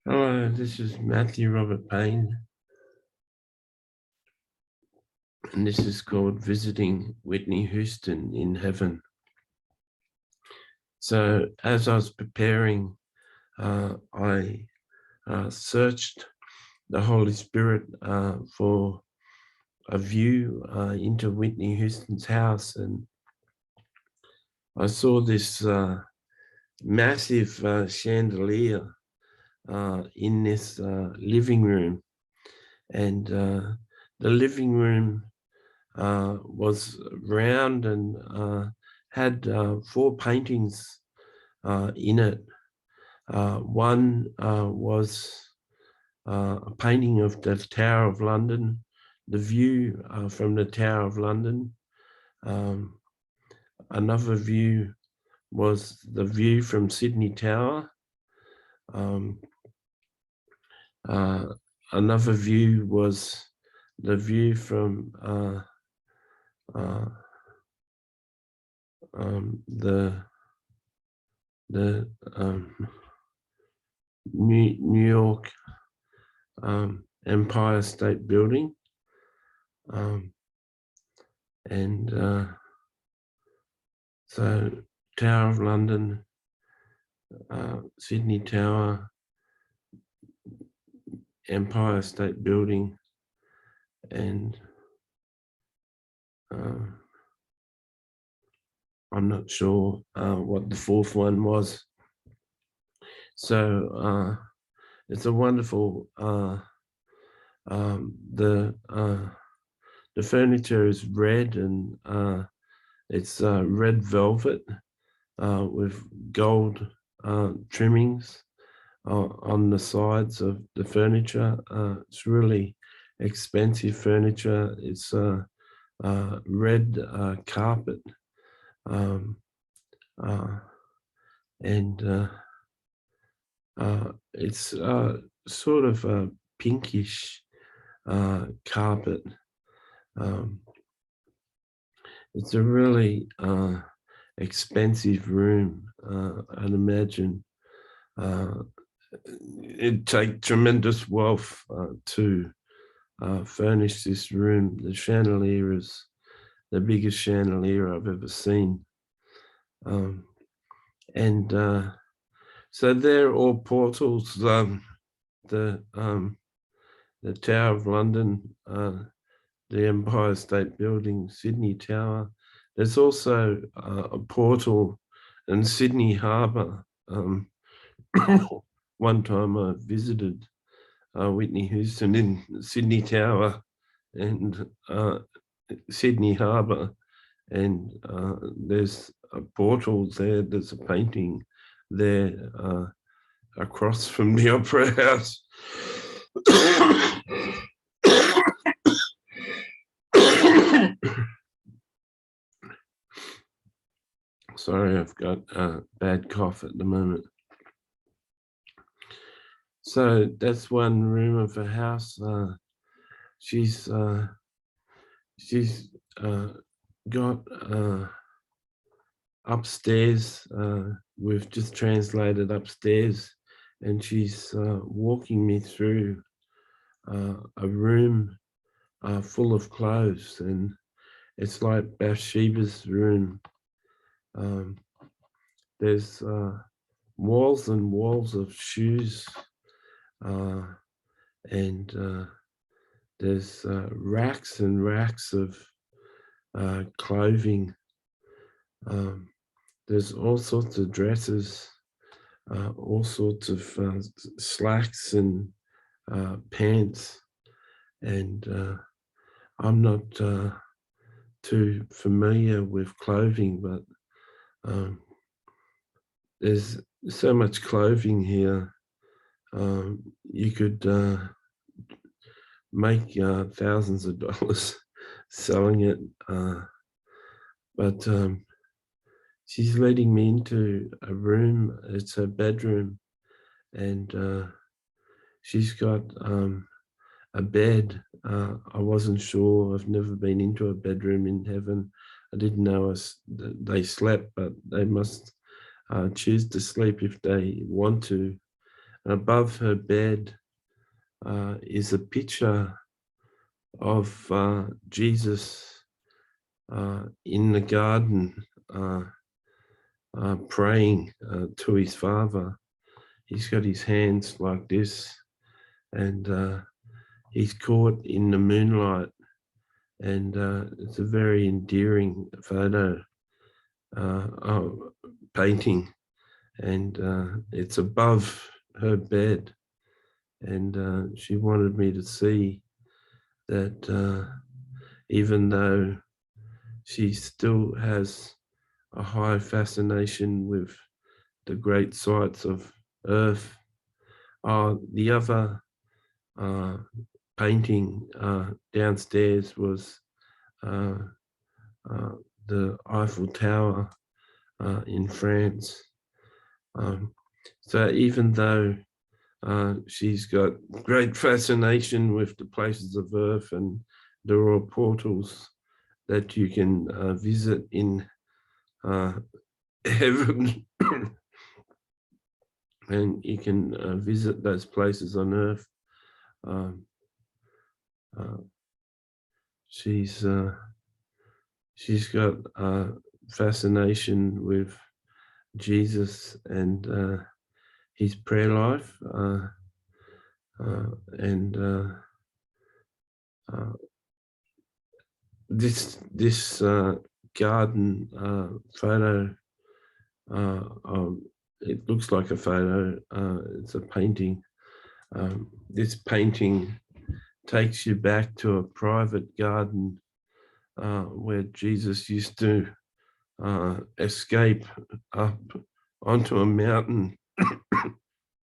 Hello, this is Matthew Robert Payne, and this is called Visiting Whitney Houston in Heaven. So as I was preparing, I searched the Holy Spirit for a view into Whitney Houston's house, and I saw this massive chandelier in this living room, and the living room was round and had 4 paintings in it. One was a painting of the Tower of London, the view from the Tower of London. Another view was the view from Sydney Tower. Another view was the view from the New York Empire State Building, and so Tower of London, Sydney Tower, Empire State Building, and I'm not sure what the fourth one was. So it's a wonderful. The furniture is red, and it's red velvet with gold trimmings on the sides of the furniture. It's really expensive furniture. It's red carpet, and it's sort of a pinkish carpet. It's a really expensive room. I'd imagine it'd take tremendous wealth to furnish this room. The chandelier is the biggest chandelier I've ever seen. And so they're all portals. The Tower of London, the Empire State Building, Sydney Tower. There's also a portal in Sydney Harbour. One time I visited Whitney Houston in Sydney Tower and Sydney Harbour, and there's portals there. There's a painting there across from the Opera House. Sorry, I've got a bad cough at the moment. So that's one room of a house. She's got upstairs. We've just translated upstairs, and she's walking me through a room full of clothes, and it's like Bathsheba's room. There's walls and walls of shoes, and there's racks and racks of clothing. There's all sorts of dresses, all sorts of slacks and pants, and I'm not too familiar with clothing, but there's so much clothing here. You could make thousands of dollars selling it, but she's leading me into a room. It's her bedroom, and she's got a bed. I wasn't sure. I've never been into a bedroom in heaven. I didn't know they slept, but they must choose to sleep if they want to. Above her bed is a picture of Jesus in the garden praying to his Father. He's got his hands like this, and he's caught in the moonlight, and it's a very endearing photo painting, and it's above her bed, and she wanted me to see that even though she still has a high fascination with the great sights of earth. The other painting downstairs was the Eiffel Tower in France. So even though she's got great fascination with the places of earth, and there are portals that you can visit in heaven, and you can visit those places on earth. She's got fascination with Jesus and his prayer life, and this garden photo, it looks like a photo, it's a painting. This painting takes you back to a private garden where Jesus used to escape up onto a mountain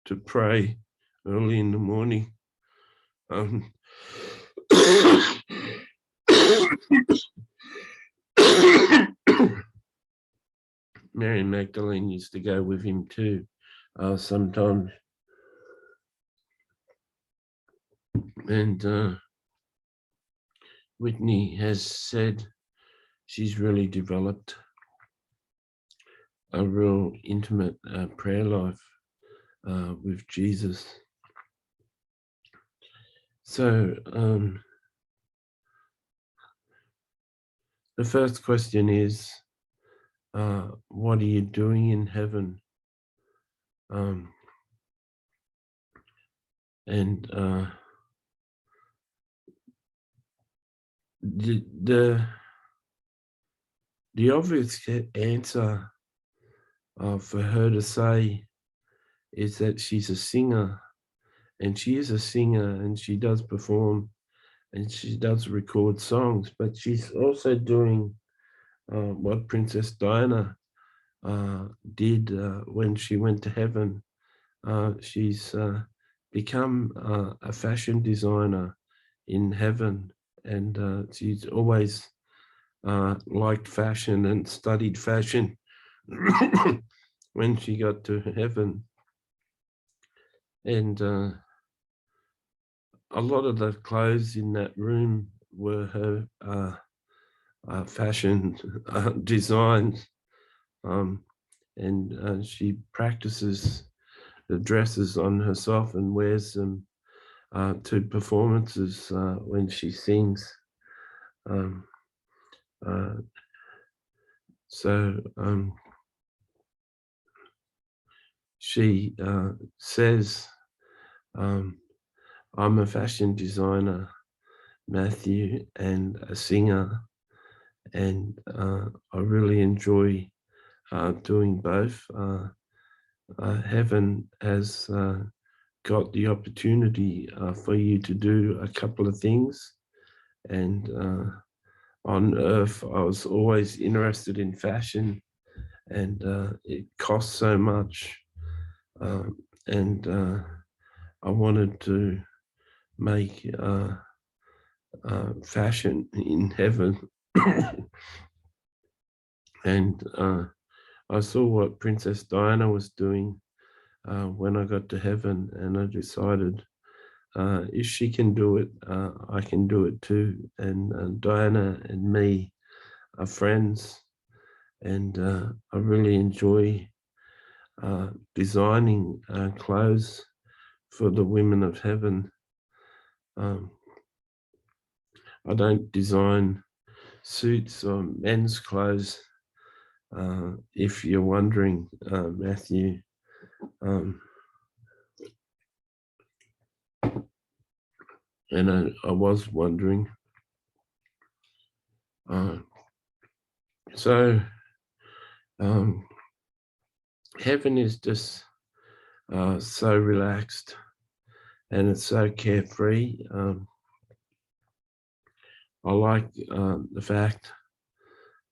to pray early in the morning. Mary Magdalene used to go with him too sometimes. And Whitney has said she's really developed a real intimate prayer life with Jesus. So the first question is, what are you doing in heaven? And the obvious answer for her to say is that she's a singer, and she is a singer, and she does perform, and she does record songs, but she's also doing what Princess Diana did when she went to heaven. She's become a fashion designer in heaven, and she's always liked fashion and studied fashion when she got to heaven. And a lot of the clothes in that room were her fashion designs, and she practices the dresses on herself and wears them to performances when she sings. So she says, I'm a fashion designer, Matthew, and a singer, and I really enjoy doing both. Heaven has got the opportunity for you to do a couple of things, and on earth I was always interested in fashion, and it costs so much, and I wanted to make fashion in heaven. And I saw what Princess Diana was doing when I got to heaven, and I decided if she can do it, I can do it too. And Diana and me are friends, and I really enjoy designing clothes for the women of heaven. I don't design suits or men's clothes. If you're wondering, Matthew, and I was wondering. So heaven is just so relaxed, and it's so carefree. I like the fact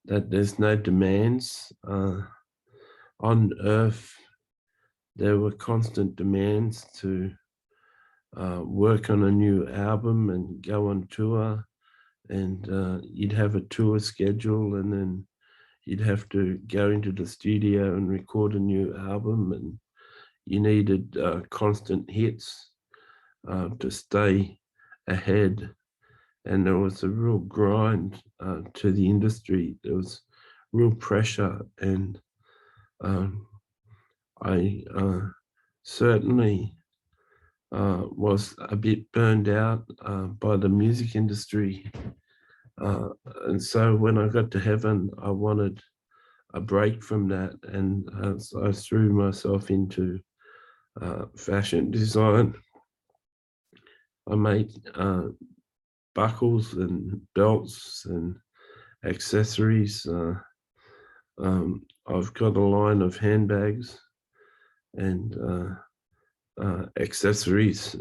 that there's no demands. On earth, there were constant demands to work on a new album and go on tour, and you'd have a tour schedule, and then you'd have to go into the studio and record a new album, and you needed constant hits to stay ahead. And there was a real grind to the industry. There was real pressure, and I certainly was a bit burned out by the music industry. And so when I got to heaven, I wanted a break from that, and so I threw myself into fashion design. I made buckles and belts and accessories. I've got a line of handbags and accessories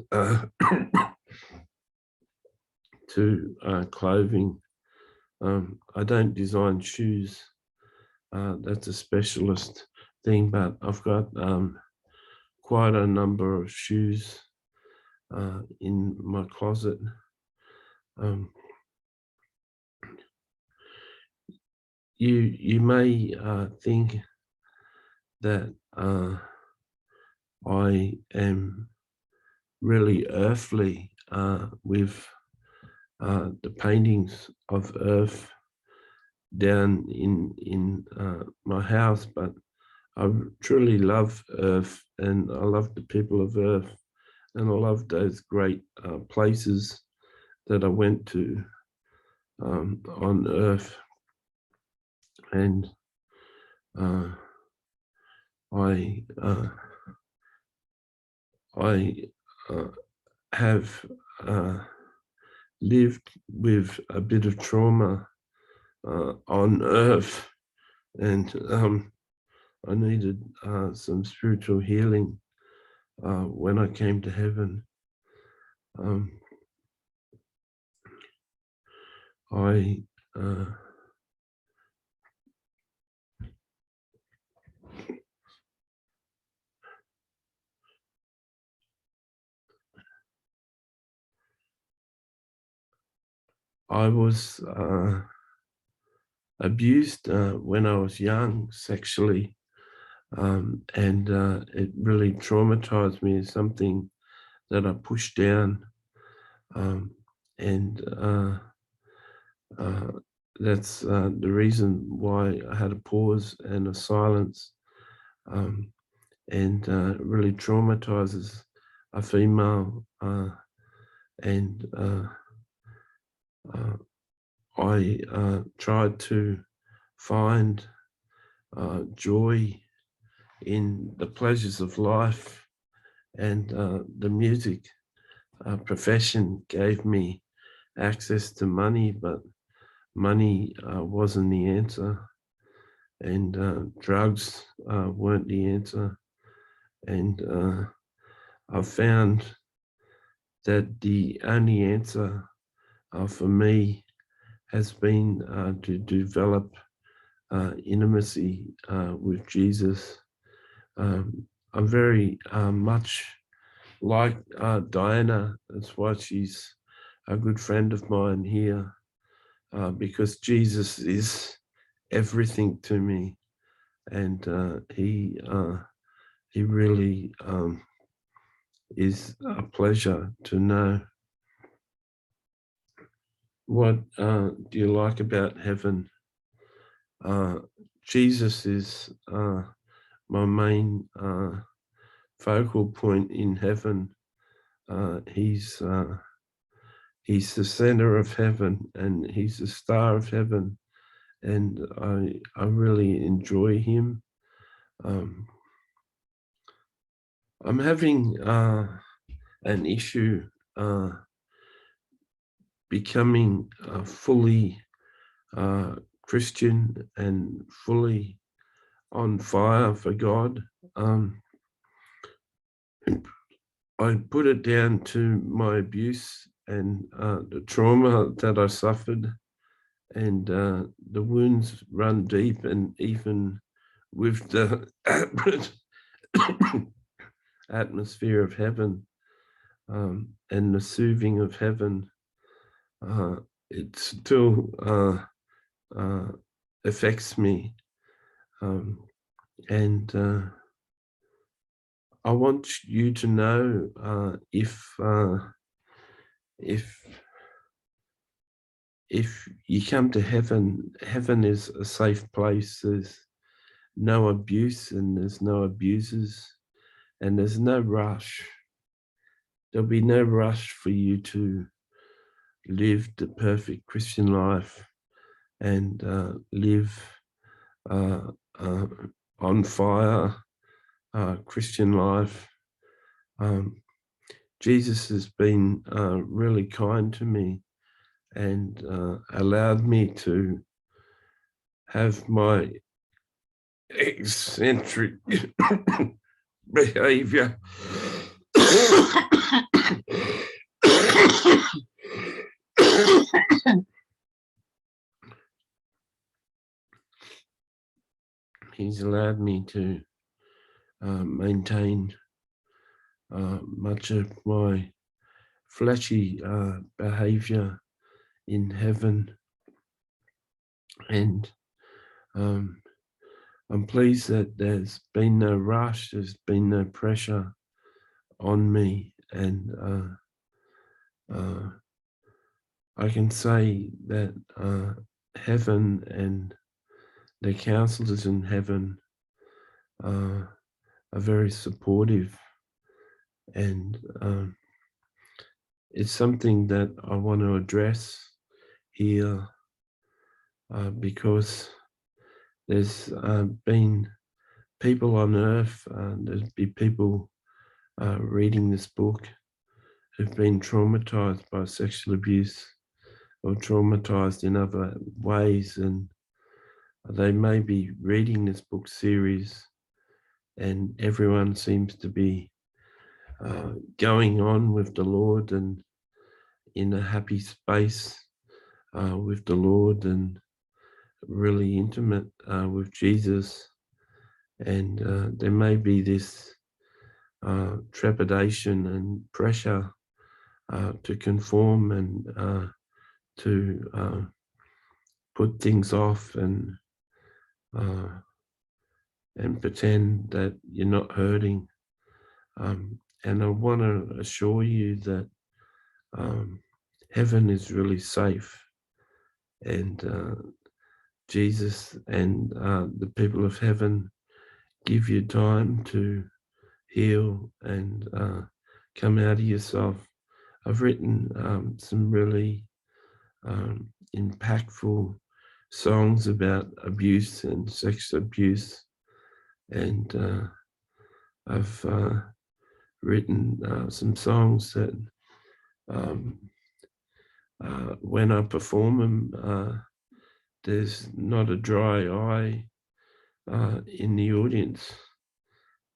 to clothing. I don't design shoes. That's a specialist thing, but I've got quite a number of shoes in my closet. You may think that I am really earthly with the paintings of earth down in my house, but I truly love earth, and I love the people of earth, and I love those great places that I went to on earth. And I have lived with a bit of trauma on earth, and I needed some spiritual healing when I came to heaven. I was abused when I was young sexually, and it really traumatized me as something that I pushed down, and that's the reason why I had a pause and a silence, and it really traumatizes a female, and I tried to find joy in the pleasures of life, and the music profession gave me access to money, but money wasn't the answer, and drugs weren't the answer. And I found that the only answer for me has been to develop intimacy with Jesus. I'm very much like Diana. That's why she's a good friend of mine here, because Jesus is everything to me, and he really is a pleasure to know. What do you like about heaven? Jesus is my main focal point in heaven. he's the center of heaven, and he's the star of heaven, and I really enjoy him. I'm having an issue becoming fully Christian and fully on fire for God. I put it down to my abuse and the trauma that I suffered, and the wounds run deep, and even with the atmosphere of heaven and the soothing of heaven, it still affects me. And I want you to know if you come to heaven, heaven is a safe place. There's no abuse and there's no abusers, and there's no rush. There'll be no rush for you to live the perfect Christian life and live on fire Christian life. Jesus has been really kind to me and allowed me to have my eccentric behavior. He's allowed me to maintain much of my fleshy behavior in heaven, and I'm pleased that there's been no rush, there's been no pressure on me, and I can say that heaven and the counselors in heaven are very supportive, and it's something that I want to address here because there's been people on earth, there's been people reading this book who've been traumatized by sexual abuse or traumatized in other ways, and they may be reading this book series and everyone seems to be going on with the Lord and in a happy space with the Lord and really intimate with Jesus. And there may be this trepidation and pressure to conform and to put things off and pretend that you're not hurting. And I want to assure you that heaven is really safe, and Jesus and the people of heaven give you time to heal and come out of yourself. I've written some really impactful songs about abuse and sex abuse, and I've written some songs that when I perform them, there's not a dry eye in the audience.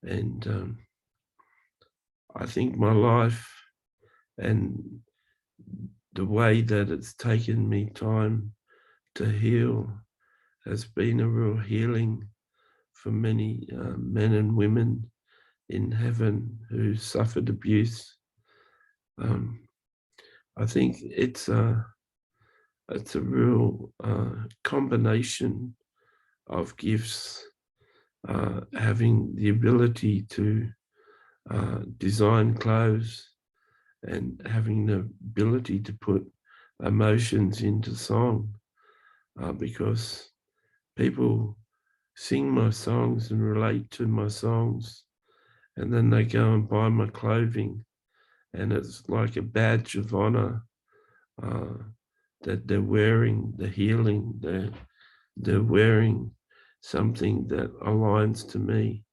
And I think my life and the way that it's taken me time to heal has been a real healing for many men and women in heaven who suffered abuse. I think it's a real combination of gifts, having the ability to design clothes and having the ability to put emotions into song, because people sing my songs and relate to my songs, and then they go and buy my clothing and it's like a badge of honor that they're wearing the healing. They're wearing something that aligns to me,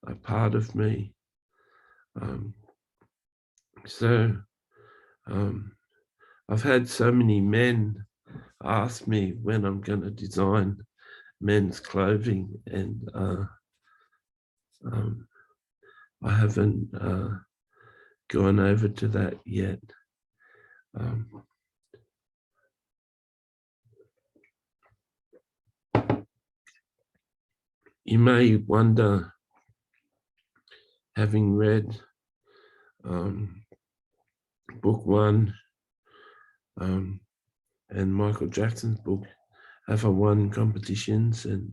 a part of me. So I've had so many men ask me when I'm going to design men's clothing, and I haven't gone over to that yet. You may wonder, having read book one and Michael Jackson's book, have I won competitions? And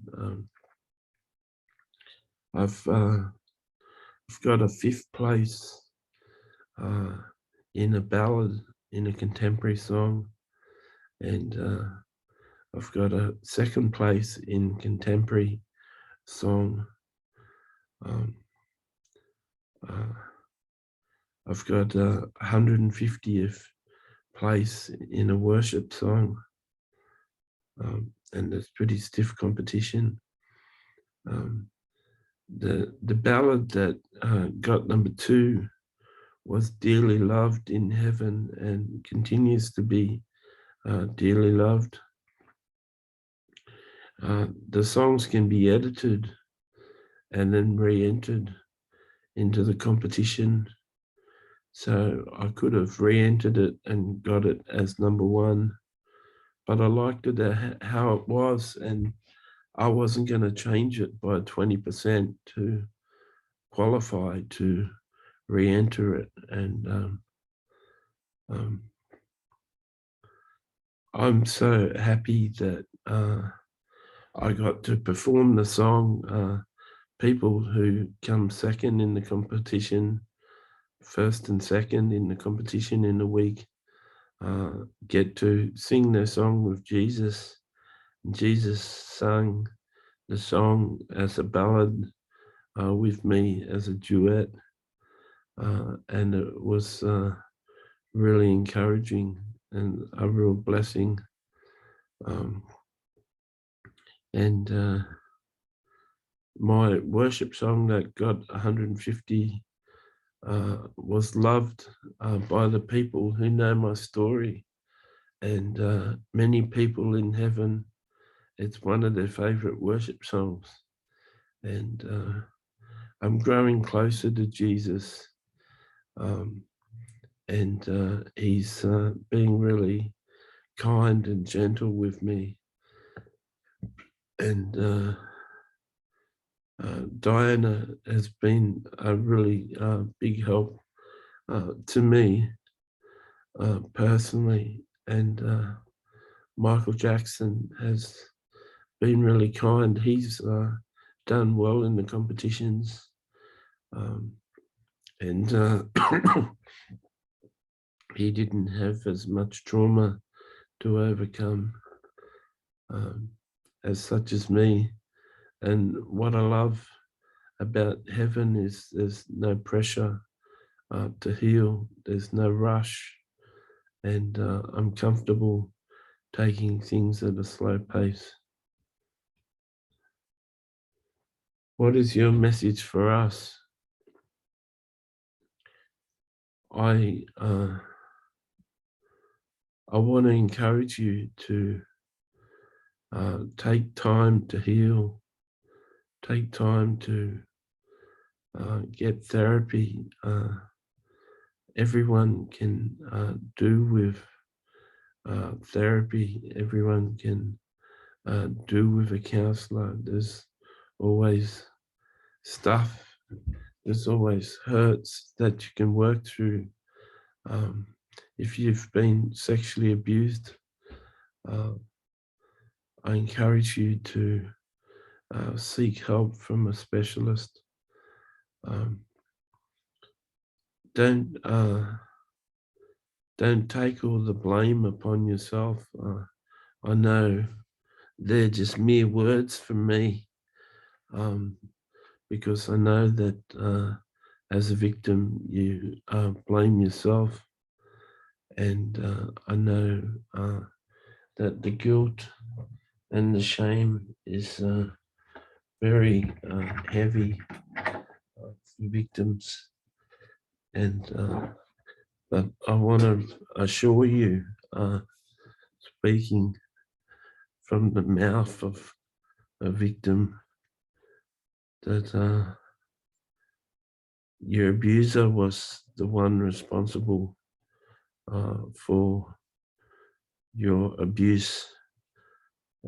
I've got a 5th place in a ballad, in a contemporary song, and I've got a 2nd place in contemporary song. I've got 150th place in a worship song, and it's pretty stiff competition. The ballad that got number 2 was Dearly Loved in Heaven, and continues to be dearly loved. The songs can be edited and then re-entered into the competition. So I could have re-entered it and got it as number 1, but I liked it how it was, and I wasn't going to change it by 20% to qualify to re-enter it. And I'm so happy that I got to perform the song. People who come 2nd in the competition, 1st and 2nd in the competition in a week, get to sing their song with Jesus. Jesus sang the song as a ballad with me as a duet, and it was really encouraging and a real blessing. And my worship song that got 150 was loved by the people who know my story, and many people in heaven, it's one of their favorite worship songs. And I'm growing closer to Jesus, and he's being really kind and gentle with me. And Diana has been a really big help to me personally, and Michael Jackson has been really kind. He's done well in the competitions, and he didn't have as much trauma to overcome as such as me. And what I love about heaven is there's no pressure to heal, there's no rush, and I'm comfortable taking things at a slow pace. What is your message for us? I want to encourage you to take time to heal, take time to get therapy. Everyone can do with therapy. Everyone can do with a counselor. There's always stuff, there's always hurts that you can work through. If you've been sexually abused, I encourage you to seek help from a specialist. Don't take all the blame upon yourself. I know they're just mere words from me, because I know that as a victim, you blame yourself. And I know that the guilt and the shame is very heavy for victims. And but I want to assure you, speaking from the mouth of a victim, that your abuser was the one responsible for your abuse,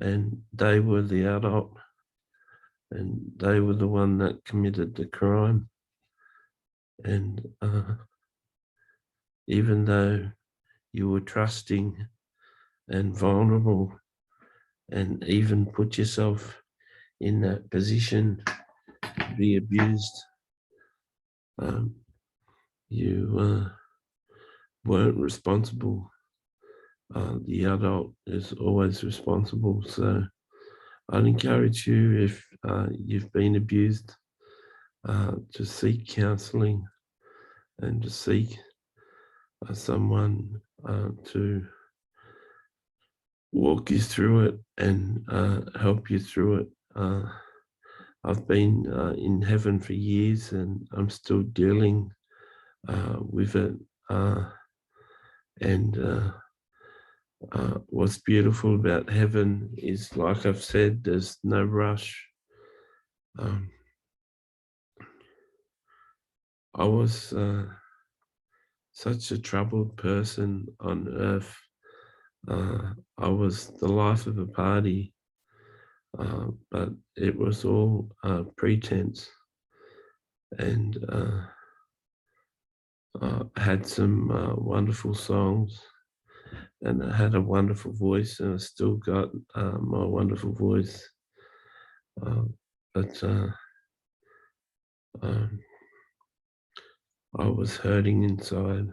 and they were the adult, and they were the one that committed the crime. And even though you were trusting and vulnerable, and even put yourself in that position to be abused, you weren't responsible. The adult is always responsible. So I'd encourage you, if you've been abused, to seek counselling and to seek someone to walk you through it and help you through it. I've been in heaven for years, and I'm still dealing with it. And what's beautiful about heaven is, like I've said, there's no rush. I was such a troubled person on earth. I was the life of a party, but it was all pretense. And I had some wonderful songs, and I had a wonderful voice, and I still got my wonderful voice. But I was hurting inside.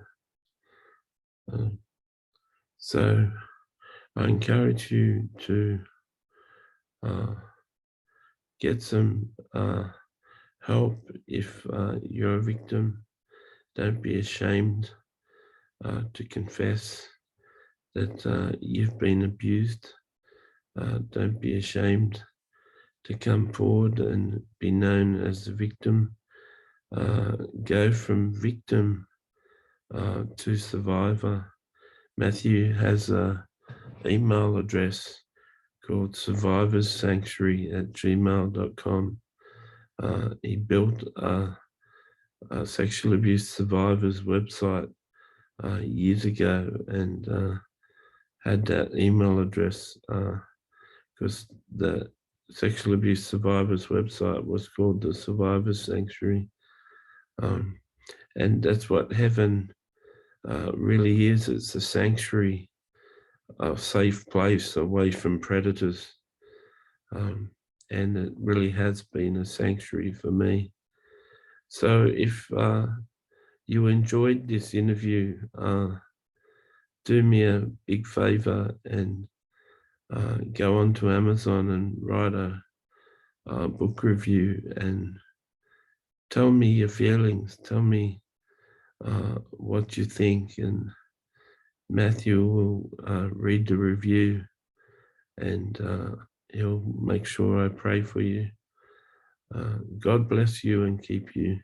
So I encourage you to get some help if you're a victim. Don't be ashamed to confess that you've been abused. Don't be ashamed to come forward and be known as the victim. Go from victim to survivor. Matthew has an email address called survivorsanctuary@gmail.com. He built a sexual abuse survivors website years ago, and had that email address because the sexual abuse survivors website was called the Survivors Sanctuary. And that's what heaven really is. It's a sanctuary, a safe place away from predators. And it really has been a sanctuary for me. So if you enjoyed this interview, do me a big favor and go onto Amazon and write a book review and tell me your feelings. Tell me what you think, and Matthew will read the review, and he'll make sure I pray for you. God bless you and keep you.